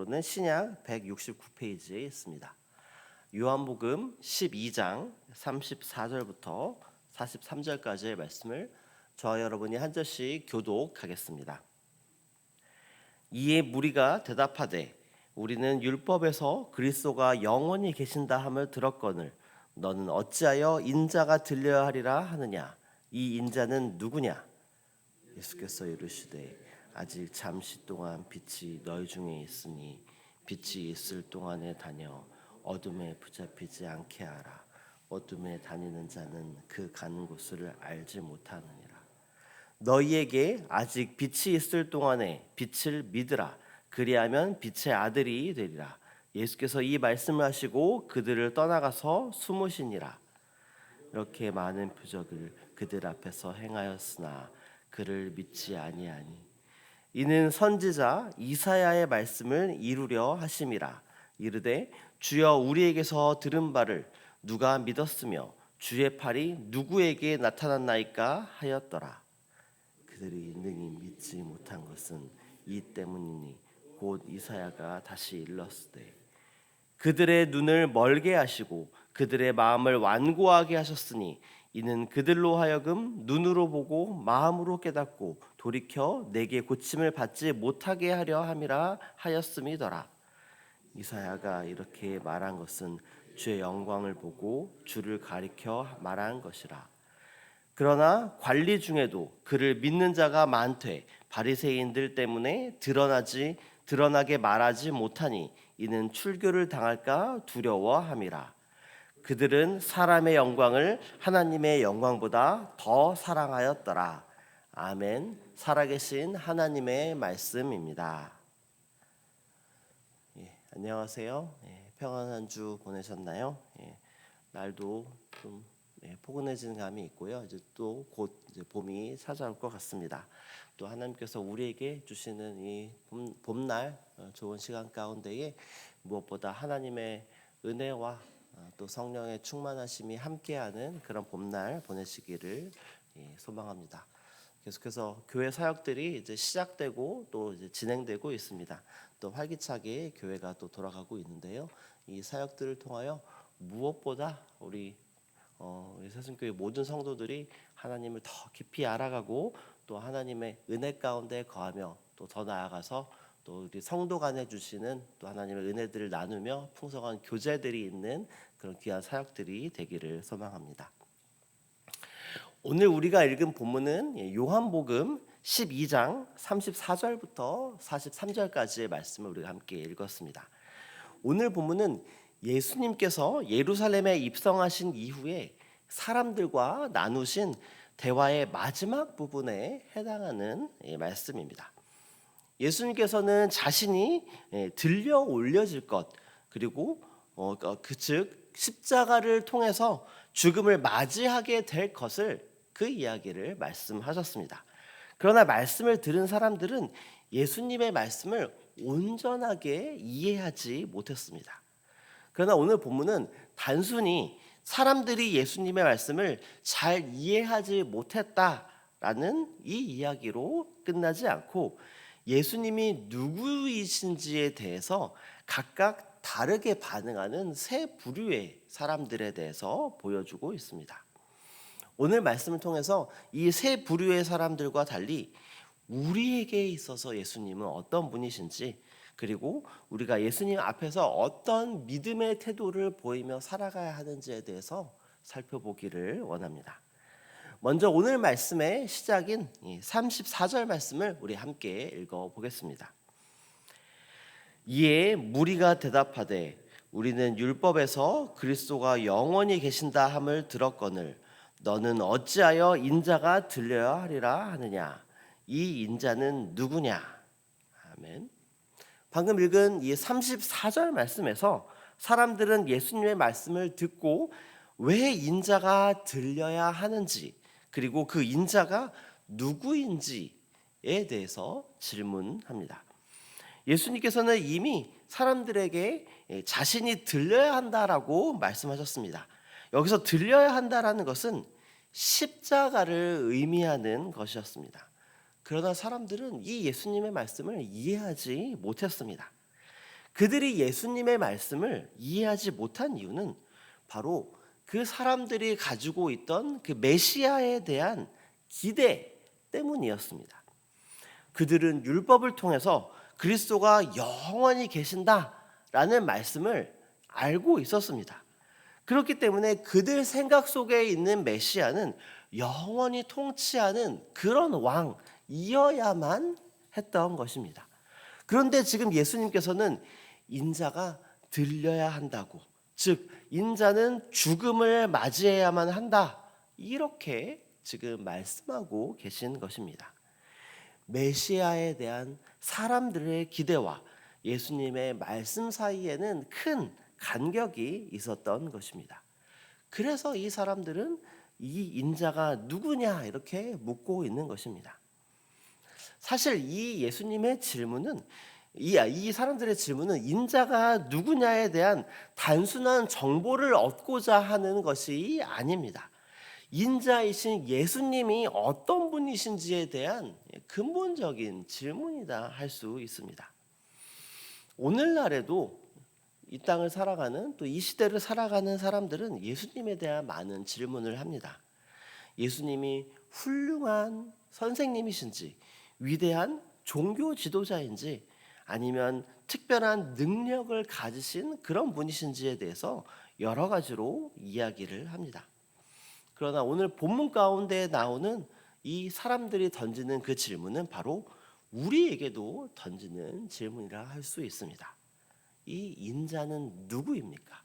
는 신약 169페이지에 있습니다. 요한복음 12장 34절부터 43절까지의 말씀을 저와 여러분이 한 절씩 교독하겠습니다. 이에 무리가 대답하되 우리는 율법에서 그리스도가 영원히 계신다 함을 들었거늘 너는 어찌하여 인자가 들려야 하리라 하느냐. 이 인자는 누구냐? 예수께서 이르시되 아직 잠시 동안 빛이 너희 중에 있으니 빛이 있을 동안에 다녀 어둠에 붙잡히지 않게 하라. 어둠에 다니는 자는 그 가는 곳을 알지 못하느니라. 너희에게 아직 빛이 있을 동안에 빛을 믿으라. 그리하면 빛의 아들이 되리라. 예수께서 이 말씀을 하시고 그들을 떠나가서 숨으시니라. 이렇게 많은 표적을 그들 앞에서 행하였으나 그를 믿지 아니하니 이는 선지자 이사야의 말씀을 이루려 하심이라. 이르되 주여 우리에게서 들은 바를 누가 믿었으며 주의 팔이 누구에게 나타났나이까 하였더라. 그들이 능히 믿지 못한 것은 이 때문이니 곧 이사야가 다시 일렀으되 그들의 눈을 멀게 하시고 그들의 마음을 완고하게 하셨으니 이는 그들로 하여금 눈으로 보고 마음으로 깨닫고 돌이켜 내게 고침을 받지 못하게 하려 함이라 하였음이더라. 이사야가 이렇게 말한 것은 주의 영광을 보고 주를 가리켜 말한 것이라. 그러나 관리 중에도 그를 믿는 자가 많되 바리새인들 때문에 드러나게 말하지 못하니 이는 출교를 당할까 두려워함이라. 그들은 사람의 영광을 하나님의 영광보다 더 사랑하였더라. 아멘. 살아계신 하나님의 말씀입니다. 안녕하세요. 평안한 주 보내셨나요? 날도 좀 포근해지는 감이 있고요. 이제 또 곧 봄이 찾아올 것 같습니다. 또 하나님께서 우리에게 주시는 이 봄날 좋은 시간 가운데에 무엇보다 하나님의 은혜와 또 성령의 충만하심이 함께하는 그런 봄날 보내시기를 소망합니다. 계속해서 교회 사역들이 이제 시작되고 또 이제 진행되고 있습니다. 또 활기차게 교회가 또 돌아가고 있는데요. 이 사역들을 통하여 무엇보다 우리 새순교회 모든 성도들이 하나님을 더 깊이 알아가고 또 하나님의 은혜 가운데 거하며 또 더 나아가서 또 우리 성도 간에 주시는 또 하나님의 은혜들을 나누며 풍성한 교제들이 있는 그런 귀한 사역들이 되기를 소망합니다. 오늘 우리가 읽은 본문은 요한복음 12장 34절부터 43절까지의 말씀을 우리가 함께 읽었습니다. 오늘 본문은 예수님께서 예루살렘에 입성하신 이후에 사람들과 나누신 대화의 마지막 부분에 해당하는 말씀입니다. 예수님께서는 자신이 들려 올려질 것 그리고 즉 십자가를 통해서 죽음을 맞이하게 될 것을 그 이야기를 말씀하셨습니다. 그러나 말씀을 들은 사람들은 예수님의 말씀을 온전하게 이해하지 못했습니다. 그러나 오늘 본문은 단순히 사람들이 예수님의 말씀을 잘 이해하지 못했다라는 이 이야기로 끝나지 않고 예수님이 누구이신지에 대해서 각각 다르게 반응하는 세 부류의 사람들에 대해서 보여주고 있습니다. 오늘 말씀을 통해서 이 세 부류의 사람들과 달리 우리에게 있어서 예수님은 어떤 분이신지 그리고 우리가 예수님 앞에서 어떤 믿음의 태도를 보이며 살아가야 하는지에 대해서 살펴보기를 원합니다. 먼저 오늘 말씀의 시작인 34절 말씀을 우리 함께 읽어보겠습니다. 이에 무리가 대답하되 우리는 율법에서 그리스도가 영원히 계신다 함을 들었거늘 너는 어찌하여 인자가 들려야 하리라 하느냐. 이 인자는 누구냐. 아멘. 방금 읽은 이 34절 말씀에서 사람들은 예수님의 말씀을 듣고 왜 인자가 들려야 하는지 그리고 그 인자가 누구인지에 대해서 질문합니다. 예수님께서는 이미 사람들에게 자신이 들려야 한다라고 말씀하셨습니다. 여기서 들려야 한다라는 것은 십자가를 의미하는 것이었습니다. 그러나 사람들은 이 예수님의 말씀을 이해하지 못했습니다. 그들이 예수님의 말씀을 이해하지 못한 이유는 바로 그 사람들이 가지고 있던 그 메시아에 대한 기대 때문이었습니다. 그들은 율법을 통해서 그리스도가 영원히 계신다라는 말씀을 알고 있었습니다. 그렇기 때문에 그들 생각 속에 있는 메시아는 영원히 통치하는 그런 왕이어야만 했던 것입니다. 그런데 지금 예수님께서는 인자가 들려야 한다고, 즉 인자는 죽음을 맞이해야만 한다, 이렇게 지금 말씀하고 계신 것입니다. 메시아에 대한 사람들의 기대와 예수님의 말씀 사이에는 큰 간격이 있었던 것입니다. 그래서 이 사람들은 이 인자가 누구냐 이렇게 묻고 있는 것입니다. 사실 이 예수님의 질문은 이 사람들의 질문은 인자가 누구냐에 대한 단순한 정보를 얻고자 하는 것이 아닙니다. 인자이신 예수님이 어떤 분이신지에 대한 근본적인 질문이다 할 수 있습니다. 오늘날에도 이 땅을 살아가는, 또 이 시대를 살아가는 사람들은 예수님에 대한 많은 질문을 합니다. 예수님이 훌륭한 선생님이신지, 위대한 종교 지도자인지, 아니면 특별한 능력을 가지신 그런 분이신지에 대해서 여러 가지로 이야기를 합니다. 그러나 오늘 본문 가운데 나오는 이 사람들이 던지는 그 질문은 바로 우리에게도 던지는 질문이라 할 수 있습니다. 이 인자는 누구입니까?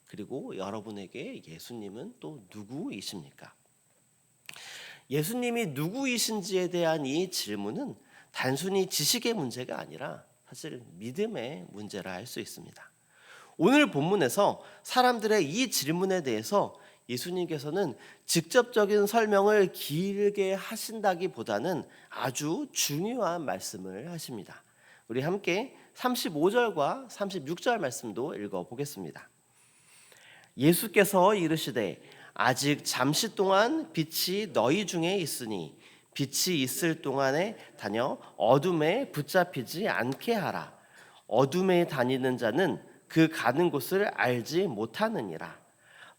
그리고 여러분에게 예수님은 또 누구이십니까? 예수님이 누구이신지에 대한 이 질문은 단순히 지식의 문제가 아니라 사실 믿음의 문제라 할 수 있습니다. 오늘 본문에서 사람들의 이 질문에 대해서 예수님께서는 직접적인 설명을 길게 하신다기보다는 아주 중요한 말씀을 하십니다. 우리 함께 35절과 36절 말씀도 읽어보겠습니다. 예수께서 이르시되 아직 잠시 동안 빛이 너희 중에 있으니 빛이 있을 동안에 다녀 어둠에 붙잡히지 않게 하라. 어둠에 다니는 자는 그 가는 곳을 알지 못하느니라.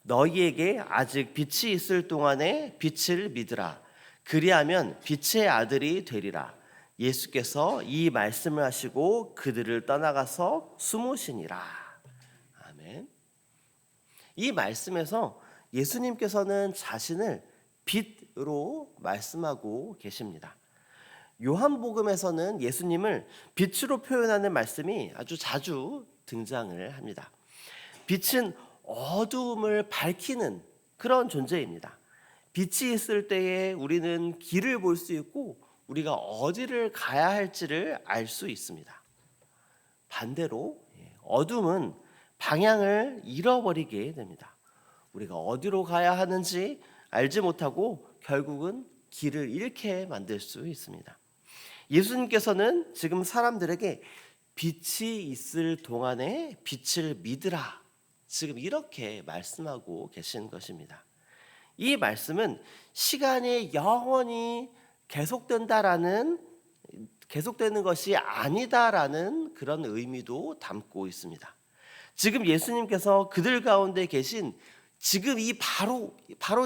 너희에게 아직 빛이 있을 동안에 빛을 믿으라. 그리하면 빛의 아들이 되리라. 예수께서 이 말씀을 하시고 그들을 떠나가서 숨으시니라. 아멘. 이 말씀에서 예수님께서는 자신을 빛으로 말씀하고 계십니다. 요한복음에서는 예수님을 빛으로 표현하는 말씀이 아주 자주 등장을 합니다. 빛은 어두움을 밝히는 그런 존재입니다. 빛이 있을 때에 우리는 길을 볼 수 있고 우리가 어디를 가야 할지를 알 수 있습니다. 반대로 어둠은 방향을 잃어버리게 됩니다. 우리가 어디로 가야 하는지 알지 못하고 결국은 길을 잃게 만들 수 있습니다. 예수님께서는 지금 사람들에게 빛이 있을 동안에 빛을 믿으라, 지금 이렇게 말씀하고 계신 것입니다. 이 말씀은 시간이 영원히 계속되는 것이 아니다라는 그런 의미도 담고 있습니다. 지금 예수님께서 그들 가운데 계신 지금 이 바로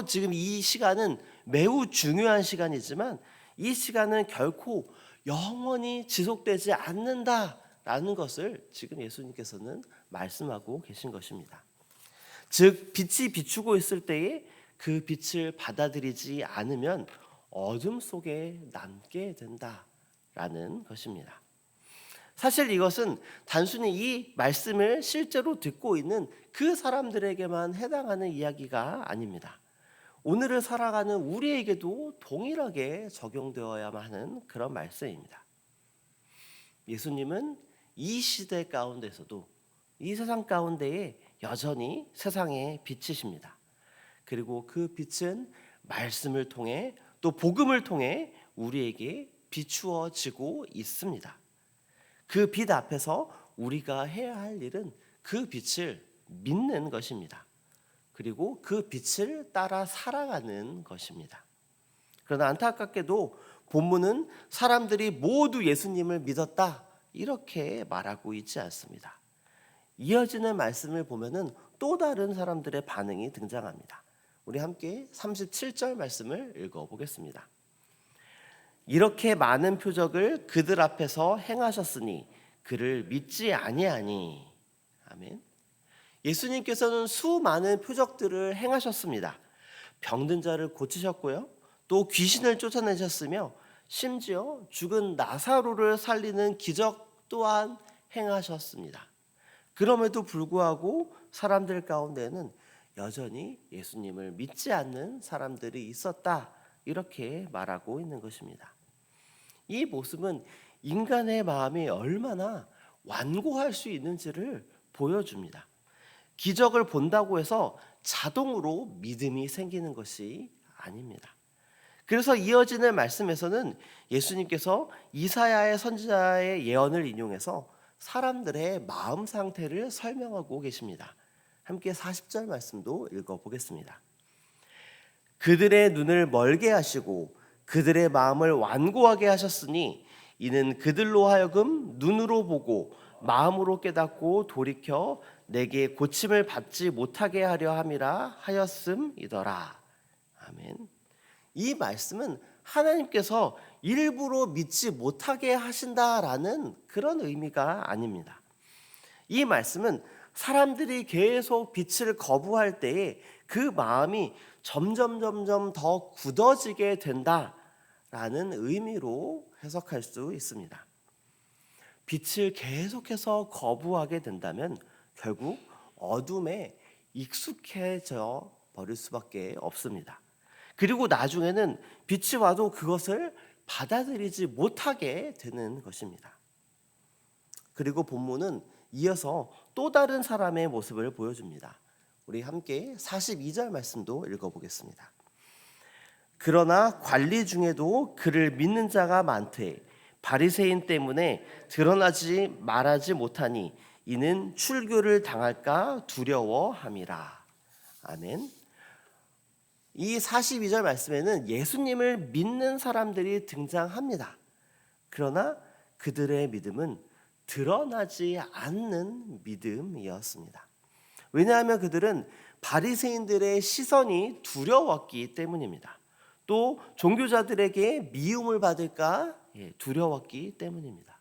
지금 이 시간은 매우 중요한 시간이지만 이 시간은 결코 영원히 지속되지 않는다라는 것을 지금 예수님께서는 말씀하고 계신 것입니다. 즉 빛이 비추고 있을 때에 그 빛을 받아들이지 않으면 어둠 속에 남게 된다라는 것입니다. 사실 이것은 단순히 이 말씀을 실제로 듣고 있는 그 사람들에게만 해당하는 이야기가 아닙니다. 오늘을 살아가는 우리에게도 동일하게 적용되어야만 하는 그런 말씀입니다. 예수님은 이 시대 가운데서도 이 세상 가운데에 여전히 세상의 빛이십니다. 그리고 그 빛은 말씀을 통해 또 복음을 통해 우리에게 비추어지고 있습니다. 그 빛 앞에서 우리가 해야 할 일은 그 빛을 믿는 것입니다. 그리고 그 빛을 따라 살아가는 것입니다. 그러나 안타깝게도 본문은 사람들이 모두 예수님을 믿었다, 이렇게 말하고 있지 않습니다. 이어지는 말씀을 보면은 또 다른 사람들의 반응이 등장합니다. 우리 함께 37절 말씀을 읽어보겠습니다. 이렇게 많은 표적을 그들 앞에서 행하셨으니 그를 믿지 아니하니. 아멘. 예수님께서는 수많은 표적들을 행하셨습니다. 병든 자를 고치셨고요. 또 귀신을 쫓아내셨으며 심지어 죽은 나사로를 살리는 기적 또한 행하셨습니다. 그럼에도 불구하고 사람들 가운데는 여전히 예수님을 믿지 않는 사람들이 있었다. 이렇게 말하고 있는 것입니다. 이 모습은 인간의 마음이 얼마나 완고할 수 있는지를 보여줍니다. 기적을 본다고 해서 자동으로 믿음이 생기는 것이 아닙니다. 그래서 이어지는 말씀에서는 예수님께서 이사야의 선지자의 예언을 인용해서 사람들의 마음 상태를 설명하고 계십니다. 함께 40절 말씀도 읽어보겠습니다. 그들의 눈을 멀게 하시고 그들의 마음을 완고하게 하셨으니 이는 그들로 하여금 눈으로 보고 마음으로 깨닫고 돌이켜 내게 고침을 받지 못하게 하려 함이라 하였음이더라. 아멘. 이 말씀은 하나님께서 일부러 믿지 못하게 하신다라는 그런 의미가 아닙니다. 이 말씀은 사람들이 계속 빛을 거부할 때에 그 마음이 점점 더 굳어지게 된다라는 의미로 해석할 수 있습니다. 빛을 계속해서 거부하게 된다면 결국 어둠에 익숙해져 버릴 수밖에 없습니다. 그리고 나중에는 빛이 와도 그것을 받아들이지 못하게 되는 것입니다. 그리고 본문은 이어서 또 다른 사람의 모습을 보여줍니다. 우리 함께 42절 말씀도 읽어보겠습니다. 그러나 관리 중에도 그를 믿는 자가 많되 바리새인 때문에 드러나지 말하지 못하니 이는 출교를 당할까 두려워함이라. 아멘. 이 42절 말씀에는 예수님을 믿는 사람들이 등장합니다. 그러나 그들의 믿음은 드러나지 않는 믿음이었습니다. 왜냐하면 그들은 바리새인들의 시선이 두려웠기 때문입니다. 또 종교자들에게 미움을 받을까 두려웠기 때문입니다.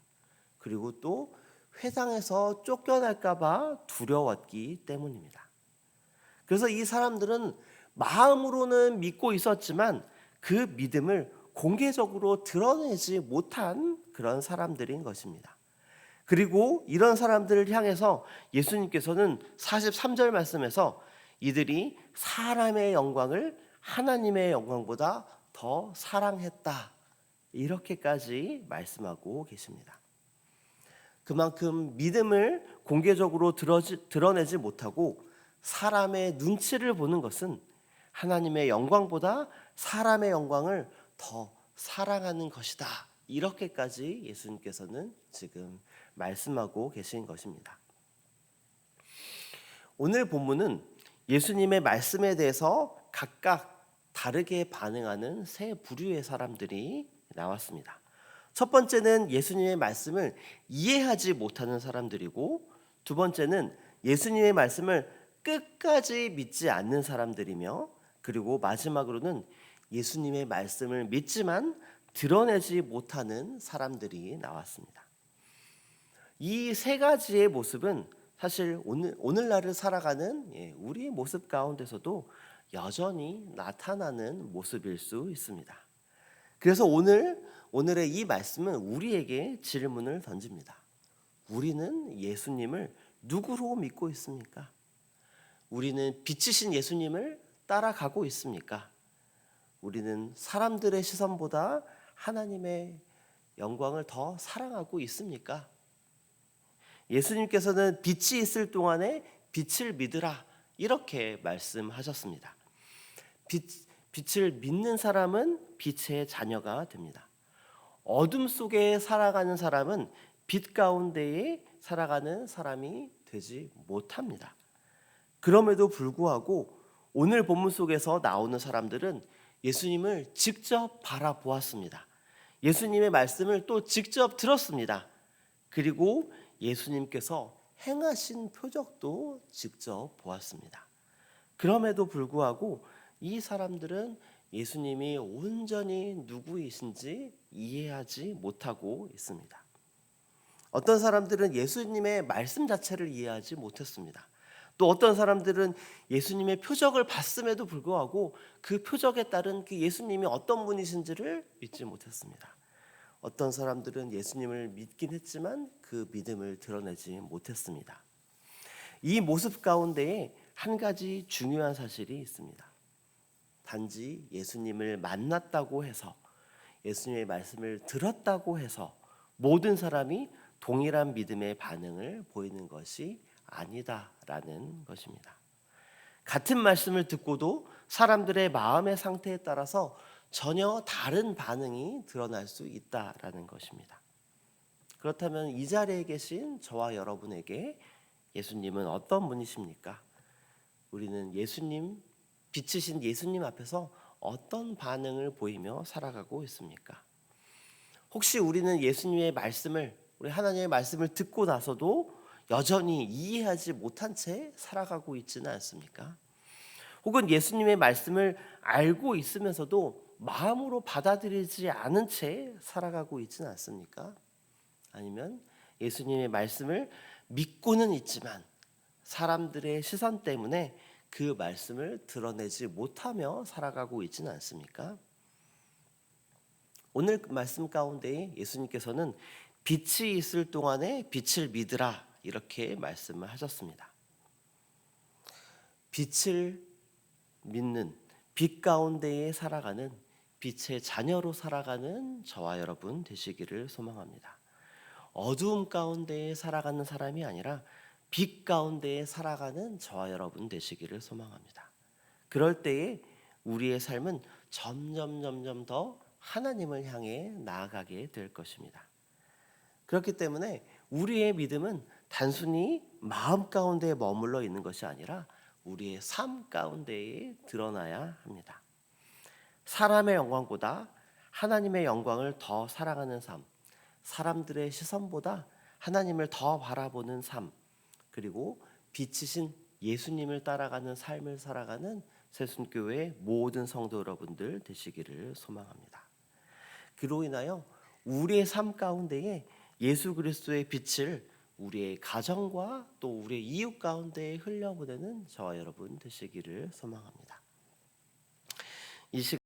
그리고 또 회당에서 쫓겨날까 봐 두려웠기 때문입니다. 그래서 이 사람들은 마음으로는 믿고 있었지만 그 믿음을 공개적으로 드러내지 못한 그런 사람들인 것입니다. 그리고 이런 사람들을 향해서 예수님께서는 43절 말씀에서 이들이 사람의 영광을 하나님의 영광보다 더 사랑했다. 이렇게까지 말씀하고 계십니다. 그만큼 믿음을 공개적으로 드러내지 못하고 사람의 눈치를 보는 것은 하나님의 영광보다 사람의 영광을 더 사랑하는 것이다. 이렇게까지 예수님께서는 지금 말씀하고 계신 것입니다. 오늘 본문은 예수님의 말씀에 대해서 각각 다르게 반응하는 세 부류의 사람들이 나왔습니다. 첫 번째는 예수님의 말씀을 이해하지 못하는 사람들이고, 두 번째는 예수님의 말씀을 끝까지 믿지 않는 사람들이며, 그리고 마지막으로는 예수님의 말씀을 믿지만 드러내지 못하는 사람들이 나왔습니다. 이 세 가지의 모습은 사실 오늘날을 살아가는 우리의 모습 가운데서도 여전히 나타나는 모습일 수 있습니다. 그래서 오늘의 이 말씀은 우리에게 질문을 던집니다. 우리는 예수님을 누구로 믿고 있습니까? 우리는 빛이신 예수님을 따라가고 있습니까? 우리는 사람들의 시선보다 하나님의 영광을 더 사랑하고 있습니까? 예수님께서는 빛이 있을 동안에 빛을 믿으라 이렇게 말씀하셨습니다. 빛을 믿는 사람은 빛의 자녀가 됩니다. 어둠 속에 살아가는 사람은 빛 가운데에 살아가는 사람이 되지 못합니다. 그럼에도 불구하고 오늘 본문 속에서 나오는 사람들은 예수님을 직접 바라보았습니다. 예수님의 말씀을 또 직접 들었습니다. 그리고 예수님께서 행하신 표적도 직접 보았습니다. 그럼에도 불구하고 이 사람들은 예수님이 온전히 누구이신지 이해하지 못하고 있습니다. 어떤 사람들은 예수님의 말씀 자체를 이해하지 못했습니다. 또 어떤 사람들은 예수님의 표적을 봤음에도 불구하고 그 표적에 따른 그 예수님이 어떤 분이신지를 믿지 못했습니다. 어떤 사람들은 예수님을 믿긴 했지만 그 믿음을 드러내지 못했습니다. 이 모습 가운데에 한 가지 중요한 사실이 있습니다. 단지 예수님을 만났다고 해서, 예수님의 말씀을 들었다고 해서 모든 사람이 동일한 믿음의 반응을 보이는 것이 아니다라는 것입니다. 같은 말씀을 듣고도 사람들의 마음의 상태에 따라서 전혀 다른 반응이 드러날 수 있다라는 것입니다. 그렇다면 이 자리에 계신 저와 여러분에게 예수님은 어떤 분이십니까? 우리는 예수님, 빛이신 예수님 앞에서 어떤 반응을 보이며 살아가고 있습니까? 혹시 우리는 예수님의 말씀을, 우리 하나님의 말씀을 듣고 나서도 여전히 이해하지 못한 채 살아가고 있지는 않습니까? 혹은 예수님의 말씀을 알고 있으면서도 마음으로 받아들이지 않은 채 살아가고 있지는 않습니까? 아니면 예수님의 말씀을 믿고는 있지만 사람들의 시선 때문에 그 말씀을 드러내지 못하며 살아가고 있지는 않습니까? 오늘 말씀 가운데 예수님께서는 빛이 있을 동안에 빛을 믿으라 이렇게 말씀을 하셨습니다. 빛을 믿는, 빛 가운데에 살아가는, 빛의 자녀로 살아가는 저와 여러분 되시기를 소망합니다. 어두움 가운데에 살아가는 사람이 아니라 빛 가운데에 살아가는 저와 여러분 되시기를 소망합니다. 그럴 때에 우리의 삶은 점점 더 하나님을 향해 나아가게 될 것입니다. 그렇기 때문에 우리의 믿음은 단순히 마음 가운데에 머물러 있는 것이 아니라 우리의 삶 가운데에 드러나야 합니다. 사람의 영광보다 하나님의 영광을 더 사랑하는 삶, 사람들의 시선보다 하나님을 더 바라보는 삶, 그리고 빛이신 예수님을 따라가는 삶을 살아가는 새순교회 모든 성도 여러분들 되시기를 소망합니다. 그로 인하여 우리의 삶 가운데에 예수 그리스도의 빛을 우리의 가정과 또 우리의 이웃 가운데에 흘려보내는 저와 여러분 되시기를 소망합니다. 이 시간